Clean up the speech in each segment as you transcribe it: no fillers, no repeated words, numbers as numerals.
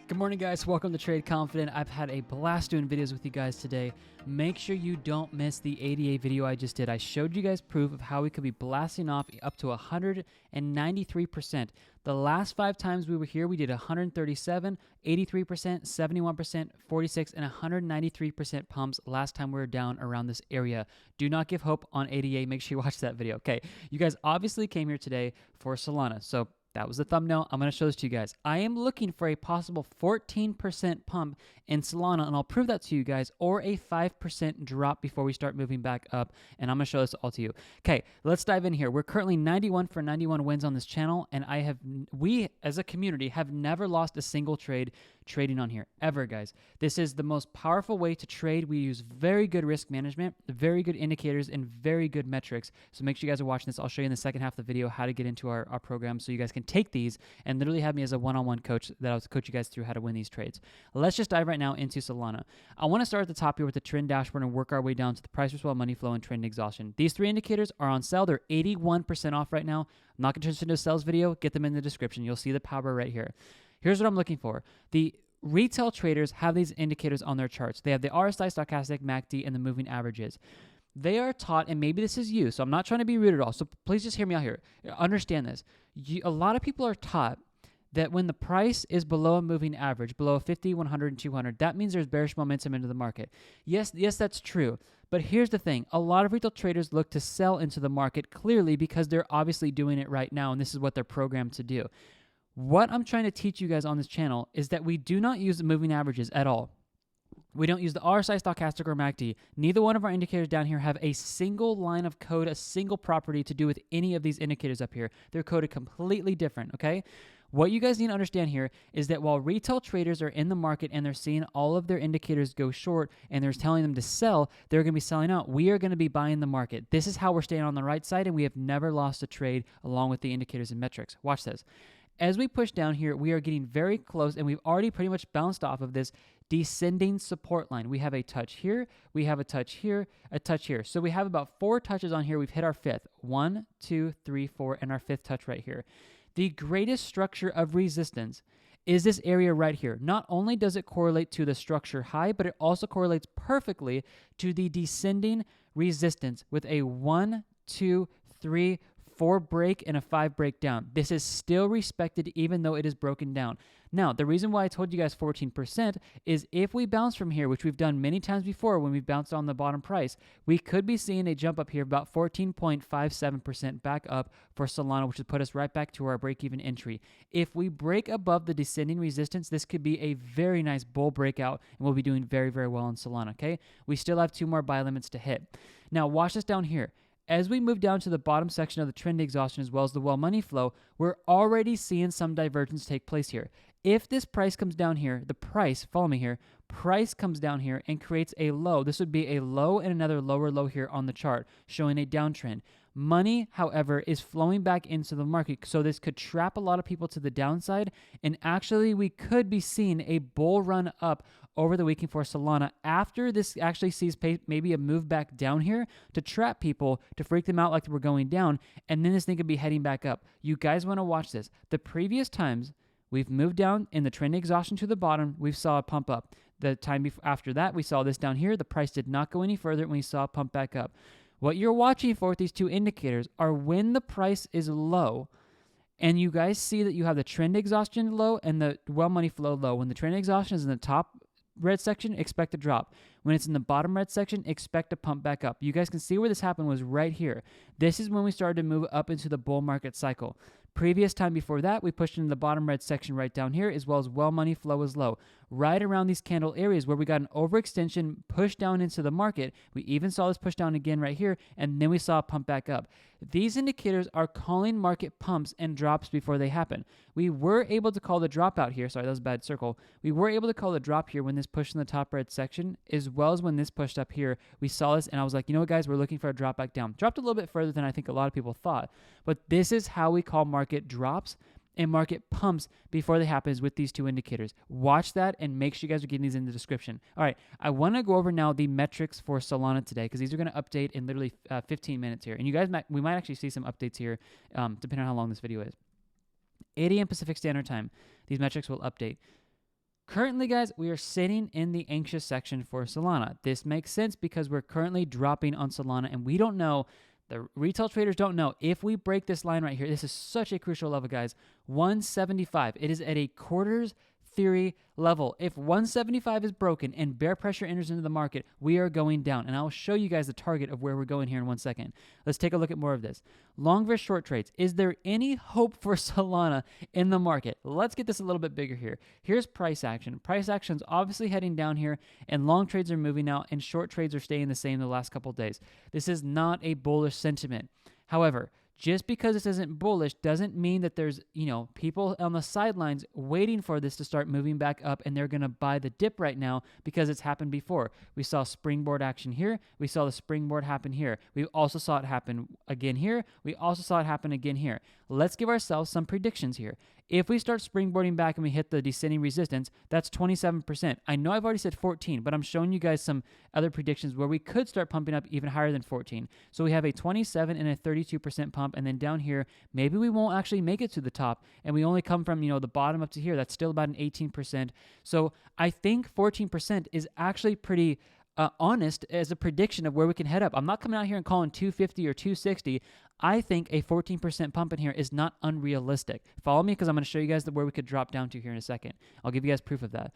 Good morning, guys. Welcome to Trade Confident. I've had a blast doing videos with you guys today. Make sure you don't miss the ADA video I just did. I showed you guys proof of how we could be blasting off up to 193%. The last 5 times we were here, we did 137, 83%, 71%, 46, and 193% pumps last time we were down around this area. Do not give hope on ADA. Make sure you watch that video. Okay, you guys obviously came here today for Solana. So that was the thumbnail. I'm going to show this to you guys. I am looking for a possible 14% pump in Solana, and I'll prove that to you guys, or a 5% drop before we start moving back up, and I'm going to show this all to you. Okay, let's dive in here. We're currently 91 for 91 wins on this channel, and we as a community have never lost a single trade trading on here, ever, guys. This is the most powerful way to trade. We use very good risk management, very good indicators, and very good metrics. So make sure you guys are watching this. I'll show you in the second half of the video how to get into our program so you guys can take these and literally have me as a one-on-one coach that I'll coach you guys through how to win these trades. Let's just dive right now into Solana. I want to start at the top here with the trend dashboard and work our way down to the price, risk, money flow, and trend exhaustion. These 3 indicators are on sale. They're 81% off right now. I'm not going to turn this into a sales video. Get them in the description. You'll see the power right here. Here's what I'm looking for. The retail traders have these indicators on their charts. They have the RSI, stochastic, MACD, and the moving averages. They are taught, and maybe this is you, so I'm not trying to be rude at all, so please just hear me out here. Understand this. A lot of people are taught that when the price is below a moving average, below 50, 100, and 200, that means there's bearish momentum into the market. Yes, that's true. But here's the thing. A lot of retail traders look to sell into the market clearly because they're obviously doing it right now, and this is what they're programmed to do. What I'm trying to teach you guys on this channel is that we do not use the moving averages at all. We don't use the RSI, stochastic, or MACD. Neither one of our indicators down here have a single line of code, a single property to do with any of these indicators up here. They're coded completely different, okay? What you guys need to understand here is that while retail traders are in the market and they're seeing all of their indicators go short and they're telling them to sell, they're going to be selling out. We are going to be buying the market. This is how we're staying on the right side, and we have never lost a trade along with the indicators and metrics. Watch this. As we push down here, we are getting very close, and we've already pretty much bounced off of this descending support line. We have a touch here, we have a touch here, a touch here. So we have about 4 touches on here. We've hit our 5th. 1, 2, 3, 4, and our 5th touch right here. The greatest structure of resistance is this area right here. Not only does it correlate to the structure high, but it also correlates perfectly to the descending resistance with a 1, 2, 3, 4 break and a 5 break down. This is still respected even though it is broken down. Now, the reason why I told you guys 14% is if we bounce from here, which we've done many times before when we've bounced on the bottom price, we could be seeing a jump up here about 14.57% back up for Solana, which would put us right back to our break-even entry. If we break above the descending resistance, this could be a very nice bull breakout, and we'll be doing very, very well in Solana, okay? We still have 2 more buy limits to hit. Now, watch this down here. As we move down to the bottom section of the trend exhaustion as well as the money flow, we're already seeing some divergence take place here. If this price comes down here, the price, follow me here, price comes down here and creates a low. This would be a low and another lower low here on the chart, showing a downtrend. Money, however, is flowing back into the market, so this could trap a lot of people to the downside, and actually we could be seeing a bull run up over the weekend for Solana after this actually sees maybe a move back down here to trap people, to freak them out like we're going down, and then this thing could be heading back up. You guys want to watch this. The previous times we've moved down in the trend exhaustion to the bottom, we saw a pump up. The time after that, we saw this down here. The price did not go any further, and we saw a pump back up. What you're watching for with these 2 indicators are when the price is low, and you guys see that you have the trend exhaustion low and the money flow low. When the trend exhaustion is in the top red section, expect a drop. When it's in the bottom red section, expect a pump back up. You guys can see where this happened was right here. This is when we started to move up into the bull market cycle. Previous time before that, we pushed into the bottom red section right down here, as well as money flow is low. Right around these candle areas where we got an overextension push down into the market. We even saw this push down again right here, and then we saw a pump back up. These indicators are calling market pumps and drops before they happen. We were able to call the drop out here. Sorry, that was a bad circle. We were able to call the drop here when this pushed in the top red section, as well as when this pushed up here. We saw this, and I was like, you know what, guys, we're looking for a drop back down. Dropped a little bit further than I think a lot of people thought, but this is how we call market drops and market pumps before they happen, is with these 2 indicators. Watch that and make sure you guys are getting these in the description. All right, I want to go over now the metrics for Solana today, because these are going to update in literally 15 minutes here. And you guys, we might actually see some updates here, depending on how long this video is. 8 a.m. Pacific Standard Time, these metrics will update. Currently, guys, we are sitting in the anxious section for Solana. This makes sense because we're currently dropping on Solana, and we don't know, the retail traders don't know, if we break this line right here. This is such a crucial level, guys. 175. It is at a quarters theory level. If 175 is broken and bear pressure enters into the market, we are going down. And I'll show you guys the target of where we're going here in 1 second. Let's take a look at more of this. Long versus short trades. Is there any hope for Solana in the market? Let's get this a little bit bigger here. Here's price action. Price action's obviously heading down here, and long trades are moving out, and short trades are staying the same the last couple of days. This is not a bullish sentiment. However, just because this isn't bullish doesn't mean that there's, people on the sidelines waiting for this to start moving back up, and they're going to buy the dip right now because it's happened before. We saw springboard action here. We saw the springboard happen here. We also saw it happen again here. We also saw it happen again here. Let's give ourselves some predictions here. If we start springboarding back and we hit the descending resistance, that's 27%. I know I've already said 14, but I'm showing you guys some other predictions where we could start pumping up even higher than 14. So we have a 27 and a 32% pump, and then down here, maybe we won't actually make it to the top, and we only come from, the bottom up to here. That's still about an 18%. So I think 14% is actually pretty honest as a prediction of where we can head up. I'm not coming out here and calling 250 or 260. I think a 14% pump in here is not unrealistic. Follow me, because I'm going to show you guys where we could drop down to here in a second. I'll give you guys proof of that.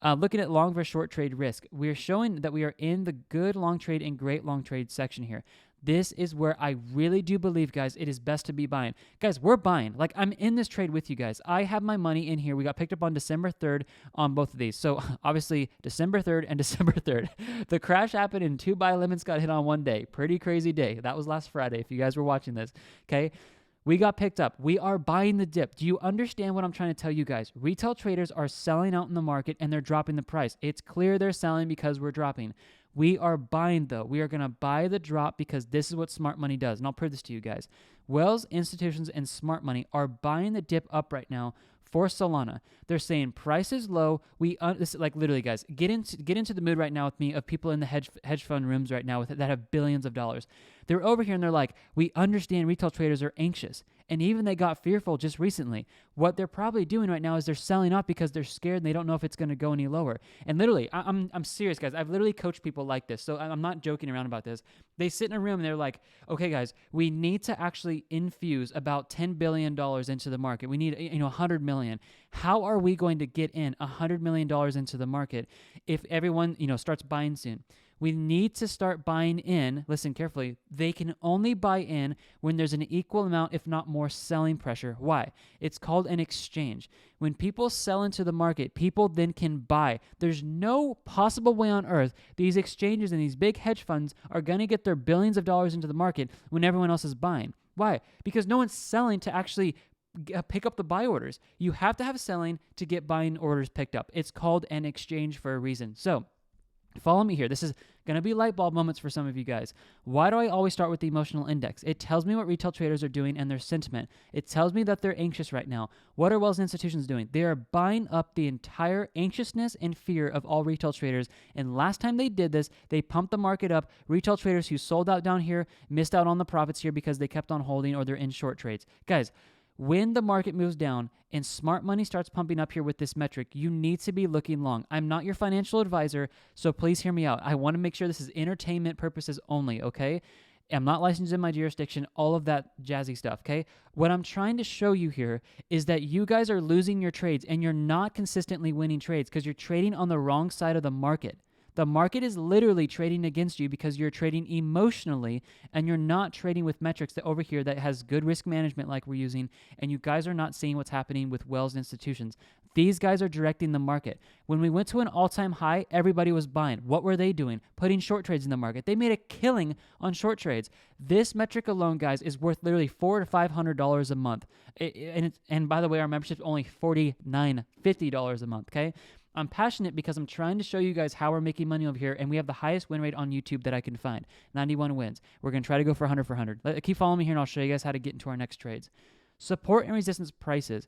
Looking at long versus short trade risk, we're showing that we are in the good long trade and great long trade section here. This is where I really do believe, guys, it is best to be buying. Guys, we're buying. Like, I'm in this trade with you guys. I have my money in here. We got picked up on December 3rd on both of these. So, obviously, December 3rd and December 3rd. The crash happened and 2 buy limits got hit on one day. Pretty crazy day. That was last Friday, if you guys were watching this. Okay? We got picked up. We are buying the dip. Do you understand what I'm trying to tell you guys? Retail traders are selling out in the market, and they're dropping the price. It's clear they're selling because we're dropping. We are buying, though. We are going to buy the drop because this is what smart money does. And I'll prove this to you guys. Wells, institutions, and smart money are buying the dip up right now for Solana. They're saying price is low. This is like literally, guys, get into the mood right now with me of people in the hedge fund rooms right now that have billions of dollars. They're over here and they're like, we understand retail traders are anxious. And even they got fearful just recently. What they're probably doing right now is they're selling off because they're scared and they don't know if it's going to go any lower. And literally, I'm serious, guys. I've literally coached people like this, so I'm not joking around about this. They sit in a room and they're like, okay, guys, we need to actually infuse about $10 billion into the market. We need, $100 million. How are we going to get in $100 million into the market if everyone, starts buying soon? We need to start buying in. Listen carefully. They can only buy in when there's an equal amount, if not more, selling pressure. Why? It's called an exchange. When people sell into the market, people then can buy. There's no possible way on earth these exchanges and these big hedge funds are going to get their billions of dollars into the market when everyone else is buying. Why? Because no one's selling to actually pick up the buy orders. You have to have selling to get buying orders picked up. It's called an exchange for a reason. So, follow me here. This is going to be light bulb moments for some of you guys. Why do I always start with the emotional index? It tells me what retail traders are doing and their sentiment. It tells me that they're anxious right now. What are Wells institutions doing? They are buying up the entire anxiousness and fear of all retail traders. And last time they did this, they pumped the market up. Retail traders who sold out down here missed out on the profits here because they kept on holding or they're in short trades. Guys, when the market moves down and smart money starts pumping up here with this metric, you need to be looking long. I'm not your financial advisor, so please hear me out. I want to make sure this is entertainment purposes only, okay? I'm not licensed in my jurisdiction, all of that jazzy stuff, okay? What I'm trying to show you here is that you guys are losing your trades and you're not consistently winning trades because you're trading on the wrong side of the market. The market is literally trading against you because you're trading emotionally and you're not trading with metrics that over here that has good risk management like we're using, and you guys are not seeing what's happening with Wells institutions. These guys are directing the market. When we went to an all-time high, everybody was buying. What were they doing? Putting short trades in the market. They made a killing on short trades. This metric alone, guys, is worth literally $400 to $500 a month. And by the way, our membership is only $49.50 a month, okay? I'm passionate because I'm trying to show you guys how we're making money over here, and we have the highest win rate on YouTube that I can find, 91 wins. We're going to try to go for 100 for 100. Keep following me here, and I'll show you guys how to get into our next trades. Support and resistance prices.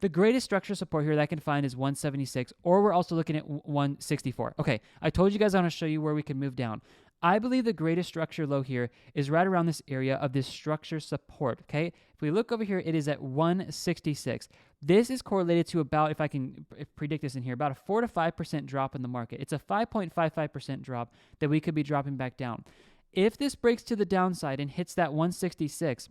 The greatest structure support here that I can find is 176, or we're also looking at 164. Okay, I told you guys I want to show you where we can move down. I believe the greatest structure low here is right around this area of this structure support, okay? If we look over here, it is at 166. This is correlated to about, if I can predict this in here, about a 4 to 5% drop in the market. It's a 5.55% drop that we could be dropping back down. If this breaks to the downside and hits that 166,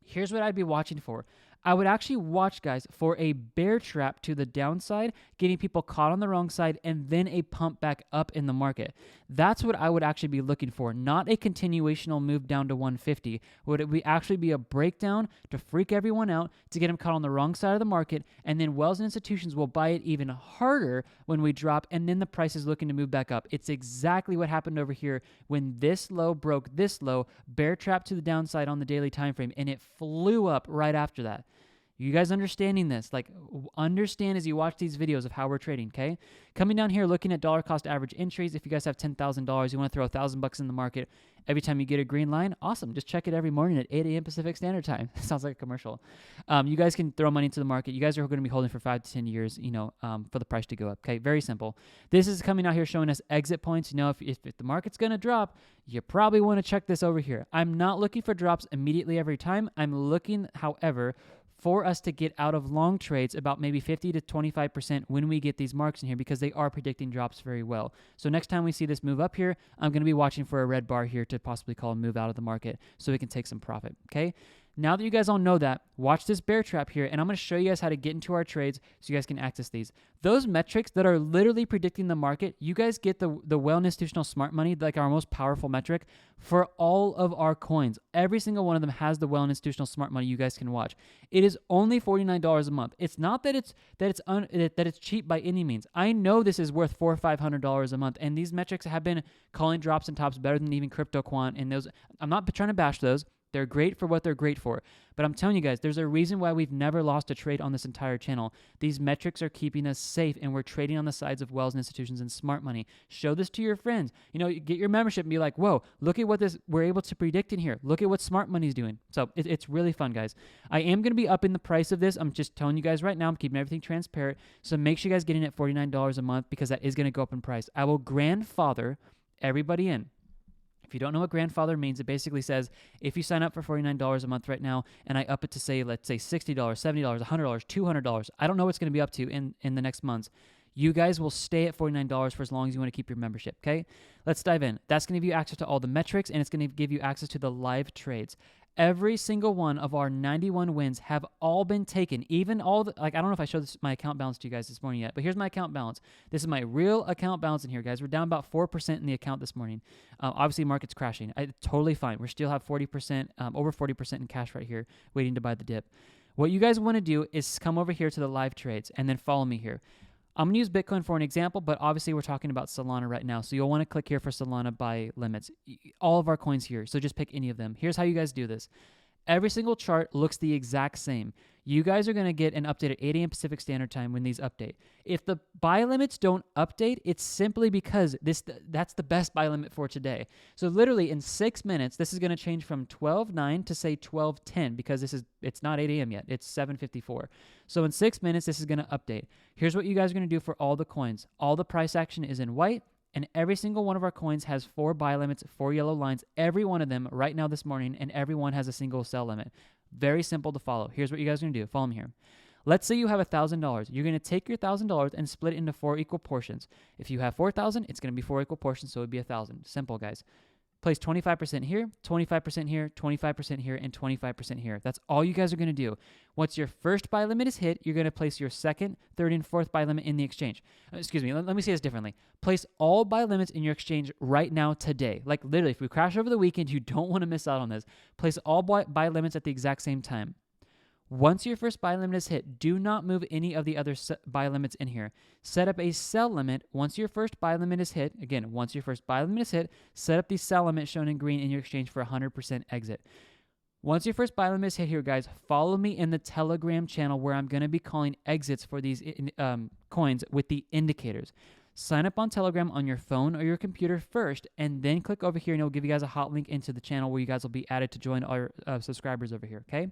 here's what I'd be watching for. I would actually watch, guys, for a bear trap to the downside, getting people caught on the wrong side, and then a pump back up in the market. That's what I would actually be looking for, not a continuational move down to 150. Would it actually be a breakdown to freak everyone out, to get them caught on the wrong side of the market, and then wells and institutions will buy it even harder when we drop, and then the price is looking to move back up. It's exactly what happened over here when this low broke this low, bear trap to the downside on the daily time frame, and it flew up right after that. You guys understanding this? Like, understand as you watch these videos of how we're trading, okay? Coming down here, looking at dollar cost average entries. If you guys have $10,000, you want to throw $1,000 in the market every time you get a green line, awesome. Just check it every morning at 8 a.m. Pacific Standard Time. Sounds like a commercial. You guys can throw money into the market. You guys are going to be holding for 5 to 10 years, for the price to go up, okay? Very simple. This is coming out here showing us exit points. If the market's going to drop, you probably want to check this over here. I'm not looking for drops immediately every time. I'm looking, however, for us to get out of long trades about maybe 50 to 25% when we get these marks in here, because they are predicting drops very well. So next time we see this move up here, I'm going to be watching for a red bar here to possibly call a move out of the market so we can take some profit, okay? Now that you guys all know that, watch this bear trap here, and I'm going to show you guys how to get into our trades so you guys can access these. Those metrics that are literally predicting the market, you guys get the well institutional smart money, like our most powerful metric, for all of our coins. Every single one of them has the well institutional smart money you guys can watch. It is only $49 a month. It's not that it's cheap by any means. I know this is worth $400 or $500 a month, and these metrics have been calling drops and tops better than even Crypto Quant, and those, I'm not trying to bash those. They're great for what they're great for. But I'm telling you guys, there's a reason why we've never lost a trade on this entire channel. These metrics are keeping us safe, and we're trading on the sides of wells and institutions and smart money. Show this to your friends. Get your membership and be like, whoa, look at what we're able to predict in here. Look at what smart money's doing. So it's really fun, guys. I am going to be upping the price of this. I'm just telling you guys right now. I'm keeping everything transparent. So make sure you guys get in at $49 a month, because that is going to go up in price. I will grandfather everybody in. If you don't know what grandfather means, it basically says if you sign up for $49 a month right now and I up it to say, let's say $60, $70, $100, $200, I don't know what it's going to be up to in the next months. You guys will stay at $49 for as long as you want to keep your membership, okay? Let's dive in. That's going to give you access to all the metrics, and it's going to give you access to the live trades. Every single one of our 91 wins have all been taken. Even all the, I don't know if I showed my account balance to you guys this morning yet, but here's my account balance. This is my real account balance in here, guys. We're down about 4% in the account this morning. Obviously, market's crashing. Totally fine. We still have 40%, over 40% in cash right here, waiting to buy the dip. What you guys want to do is come over here to the live trades and then follow me here. I'm going to use Bitcoin for an example, but obviously we're talking about Solana right now. So you'll want to click here for Solana buy limits. All of our coins here. So just pick any of them. Here's how you guys do this. Every single chart looks the exact same. You guys are going to get an update at 8 a.m. Pacific Standard Time when these update. If the buy limits don't update, it's simply because that's the best buy limit for today. So literally in 6 minutes, this is going to change from 12:09 to say 12:10, because it's not 8 a.m. yet. It's 7:54. So in 6 minutes, this is going to update. Here's what you guys are going to do for all the coins. All the price action is in white, and every single one of our coins has 4 buy limits, 4 yellow lines, every one of them right now this morning, and every one has a single sell limit. Very simple to follow. Here's what you guys are going to do. Follow me here. Let's say you have $1,000. You're going to take your $1,000 and split it into 4 equal portions. If you have 4,000, it's going to be 4 equal portions, so it would be 1,000. Simple, guys. Place 25% here, 25% here, 25% here, and 25% here. That's all you guys are going to do. Once your first buy limit is hit, you're going to place your second, third, and fourth buy limit in the exchange. Excuse me, let me say this differently. Place all buy limits in your exchange right now today. Like literally, if we crash over the weekend, you don't want to miss out on this. Place all buy limits at the exact same time. Once your first buy limit is hit, do not move any of the other buy limits in here. Set up a sell limit once your first buy limit is hit. Again, once your first buy limit is hit, set up the sell limit shown in green in your exchange for 100% exit. Once your first buy limit is hit here, guys, follow me in the Telegram channel where I'm going to be calling exits for these coins with the indicators. Sign up on Telegram on your phone or your computer first, and then click over here, and it'll give you guys a hot link into the channel where you guys will be added to join our subscribers over here, okay?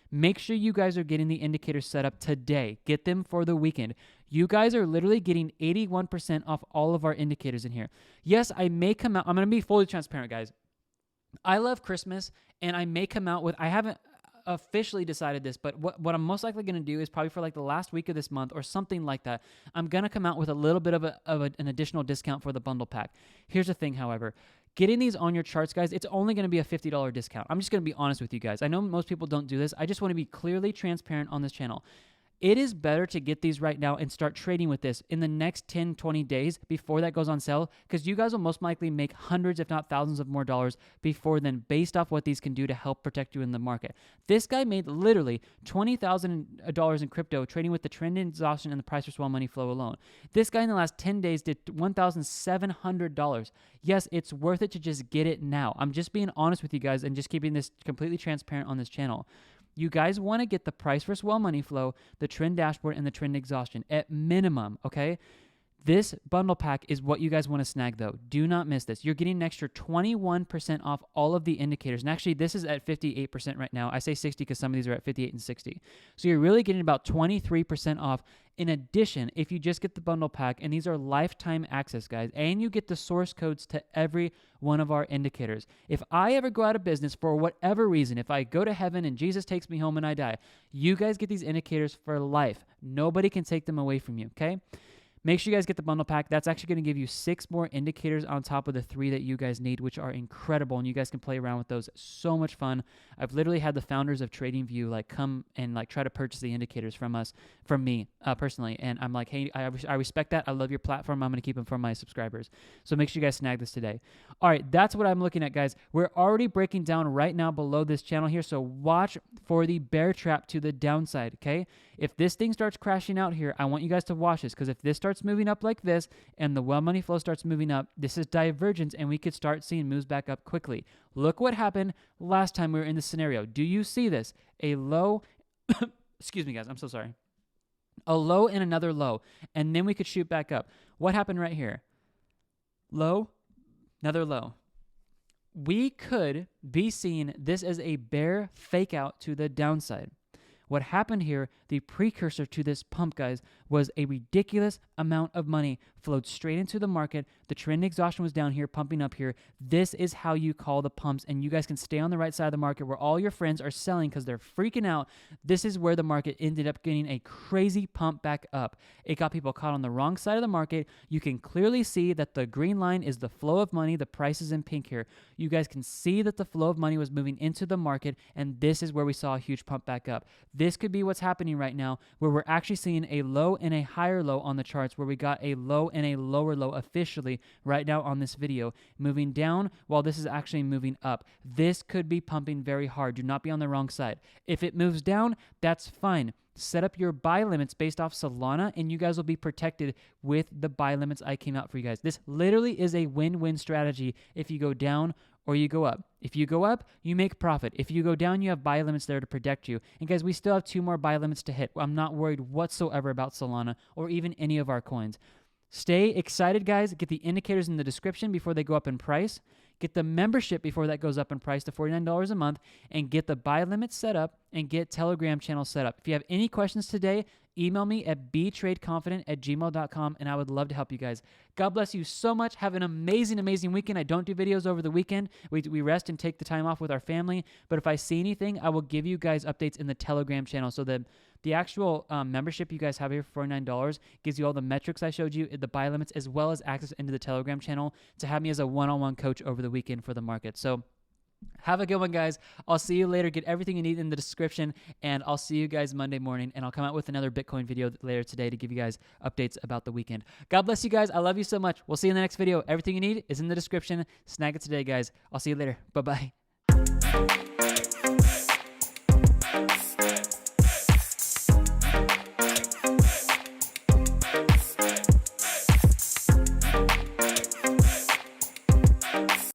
Make sure you guys are getting the indicators set up today. Get them for the weekend. You guys are literally getting 81% off all of our indicators in here. Yes, I may come out. I'm going to be fully transparent, guys. I love Christmas, and I may come out with, officially decided this, but what I'm most likely going to do is probably for like the last week of this month or something like that, I'm going to come out with a little bit of an additional discount for the bundle pack. Here's the thing, however. Getting these on your charts, guys, it's only going to be a $50 discount. I'm just going to be honest with you guys. I know most people don't do this. I just want to be clearly transparent on this channel. It is better to get these right now and start trading with this in the next 10, 20 days before that goes on sale, because you guys will most likely make hundreds, if not thousands of more dollars before then, based off what these can do to help protect you in the market. This guy made literally $20,000 in crypto trading with the Trend Exhaustion and the Price for Swell Money Flow alone. This guy in the last 10 days did $1,700. Yes, it's worth it to just get it now. I'm just being honest with you guys and just keeping this completely transparent on this channel. You guys want to get the Price for Swell Money Flow, the Trend Dashboard, and the Trend Exhaustion at minimum, okay? This bundle pack is what you guys want to snag, though. Do not miss this. You're getting an extra 21% off all of the indicators. And actually, this is at 58% right now. I say 60 because some of these are at 58 and 60. So you're really getting about 23% off. In addition, if you just get the bundle pack, and these are lifetime access, guys, and you get the source codes to every one of our indicators. If I ever go out of business for whatever reason, if I go to heaven and Jesus takes me home and I die, you guys get these indicators for life. Nobody can take them away from you, okay? Make sure you guys get the bundle pack. That's actually going to give you 6 more indicators on top of the 3 that you guys need, which are incredible, and you guys can play around with those. So much fun. I've literally had the founders of TradingView like come and like try to purchase the indicators from me personally, and I'm like, hey, I respect that. I love your platform. I'm going to keep them for my subscribers. So make sure you guys snag this today. All right, that's what I'm looking at, guys. We're already breaking down right now below this channel here, so watch for the bear trap to the downside, okay? If this thing starts crashing out here, I want you guys to watch this, because if this starts moving up like this and the well money flow starts moving up, this is divergence, and we could start seeing moves back up quickly. Look what happened last time we were in this scenario. Do you see this? A low, excuse me, guys, I'm so sorry. A low and another low, and then we could shoot back up. What happened right here? Low, another low. We could be seeing this as a bear fake out to the downside. What happened here, the precursor to this pump, guys, was a ridiculous amount of money flowed straight into the market. The Trend Exhaustion was down here, pumping up here. This is how you call the pumps, and you guys can stay on the right side of the market where all your friends are selling because they're freaking out. This is where the market ended up getting a crazy pump back up. It got people caught on the wrong side of the market. You can clearly see that the green line is the flow of money. The price is in pink here. You guys can see that the flow of money was moving into the market, and this is where we saw a huge pump back up. This could be what's happening right now, where we're actually seeing a low and a higher low on the charts, where we got a low and a lower low officially right now on this video, moving down while this is actually moving up. This could be pumping very hard. Do not be on the wrong side. If it moves down, that's fine. Set up your buy limits based off Solana, and you guys will be protected with the buy limits I came out for you guys. This literally is a win-win strategy if you go down or you go up. If you go up, you make profit. If you go down, you have buy limits there to protect you. And guys, we still have 2 more buy limits to hit. I'm not worried whatsoever about Solana or even any of our coins. Stay excited, guys. Get the indicators in the description before they go up in price. Get the membership before that goes up in price to $49 a month, and get the buy limit set up and get Telegram channel set up. If you have any questions today, email me at btradeconfident@gmail.com, and I would love to help you guys. God bless you so much. Have an amazing, amazing weekend. I don't do videos over the weekend. We rest and take the time off with our family, but if I see anything, I will give you guys updates in the Telegram channel. So the actual membership you guys have here for $49 gives you all the metrics I showed you, the buy limits, as well as access into the Telegram channel to have me as a one-on-one coach over the weekend for the market. So have a good one, guys. I'll see you later. Get everything you need in the description, and I'll see you guys Monday morning, and I'll come out with another Bitcoin video later today to give you guys updates about the weekend. God bless you guys. I love you so much. We'll see you in the next video. Everything you need is in the description. Snag it today, guys. I'll see you later. Bye-bye.